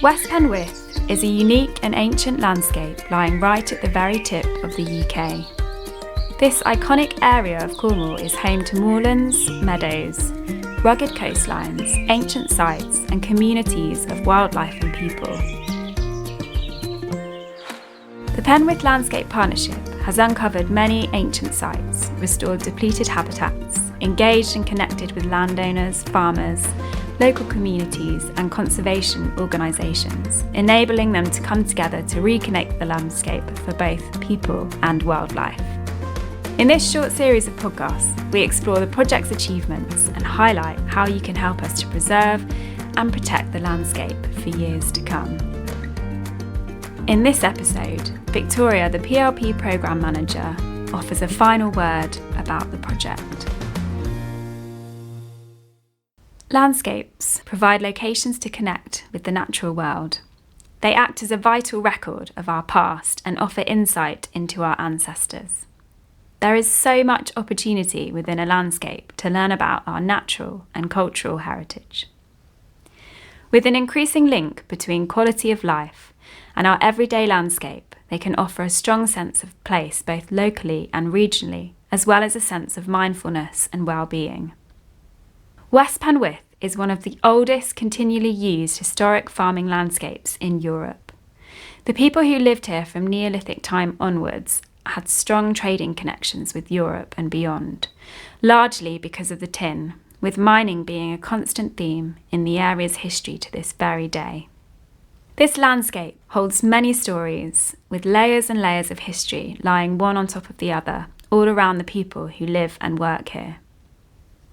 West Penwith is a unique and ancient landscape lying right at the very tip of the UK. This iconic area of Cornwall is home to moorlands, meadows, rugged coastlines, ancient sites and communities of wildlife and people. The Penwith Landscape Partnership has uncovered many ancient sites, restored depleted habitats, engaged and connected with landowners, farmers, local communities and conservation organisations, enabling them to come together to reconnect the landscape for both people and wildlife. In this short series of podcasts, we explore the project's achievements and highlight how you can help us to preserve and protect the landscape for years to come. In this episode, Victoria, the PLP Programme Manager, offers a final word about the project. Landscapes provide locations to connect with the natural world. They act as a vital record of our past and offer insight into our ancestors. There is so much opportunity within a landscape to learn about our natural and cultural heritage. With an increasing link between quality of life and our everyday landscape, they can offer a strong sense of place both locally and regionally, as well as a sense of mindfulness and well-being. West Penwith is one of the oldest continually used historic farming landscapes in Europe. The people who lived here from Neolithic time onwards had strong trading connections with Europe and beyond, largely because of the tin, with mining being a constant theme in the area's history to this very day. This landscape holds many stories, with layers and layers of history lying one on top of the other, all around the people who live and work here.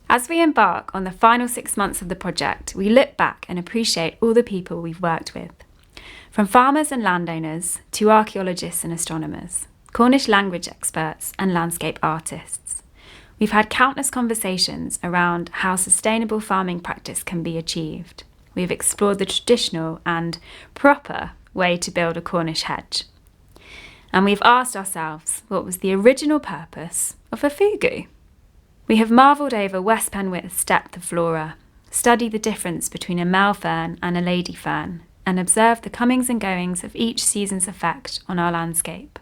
As we embark on the final 6 months of the project, we look back and appreciate all the people we've worked with, from farmers and landowners to archaeologists and astronomers, Cornish language experts and landscape artists. We've had countless conversations around how sustainable farming practice can be achieved. We've explored the traditional and proper way to build a Cornish hedge. And we've asked ourselves what was the original purpose of a fugu. We have marvelled over West Penwith's depth of flora, studied the difference between a male fern and a lady fern, and observed the comings and goings of each season's effect on our landscape.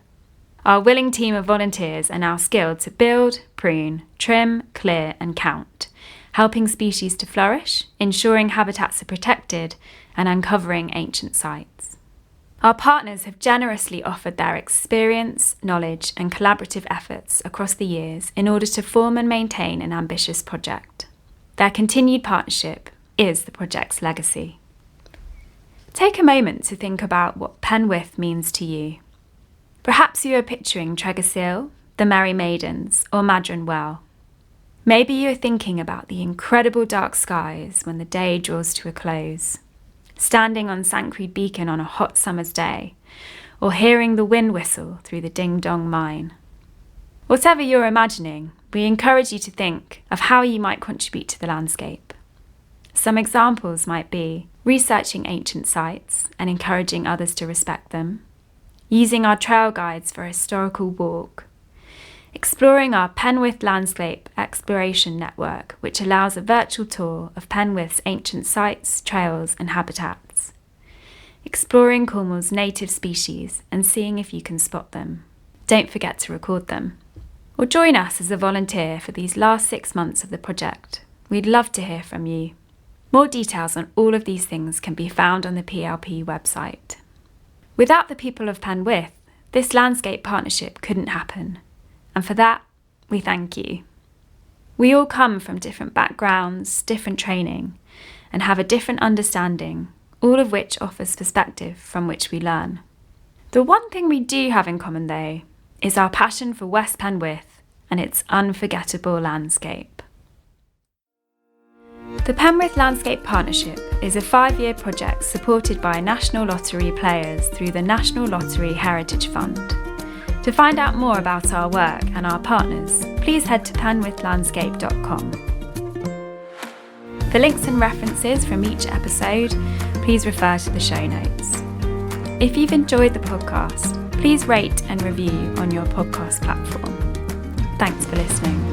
Our willing team of volunteers are now skilled to build, prune, trim, clear and count, helping species to flourish, ensuring habitats are protected and uncovering ancient sites. Our partners have generously offered their experience, knowledge and collaborative efforts across the years in order to form and maintain an ambitious project. Their continued partnership is the project's legacy. Take a moment to think about what Penwith means to you. Perhaps you are picturing Tregasil, the Merry Maidens or Madron Well. Maybe you are thinking about the incredible dark skies when the day draws to a close, standing on Sancreed Beacon on a hot summer's day, or hearing the wind whistle through the ding-dong mine. Whatever you're imagining, we encourage you to think of how you might contribute to the landscape. Some examples might be researching ancient sites and encouraging others to respect them, using our trail guides for a historical walk, exploring our Penwith Landscape Exploration Network, which allows a virtual tour of Penwith's ancient sites, trails and habitats, exploring Cornwall's native species and seeing if you can spot them. Don't forget to record them. Or join us as a volunteer for these last 6 months of the project. We'd love to hear from you. More details on all of these things can be found on the PLP website. Without the people of Penwith, this landscape partnership couldn't happen. And for that, we thank you. We all come from different backgrounds, different training, and have a different understanding, all of which offers perspective from which we learn. The one thing we do have in common, though, is our passion for West Penwith and its unforgettable landscape. The Penwith Landscape Partnership is a 5-year project supported by National Lottery players through the National Lottery Heritage Fund. To find out more about our work and our partners, please head to penwithlandscape.com. For links and references from each episode, please refer to the show notes. If you've enjoyed the podcast, please rate and review on your podcast platform. Thanks for listening.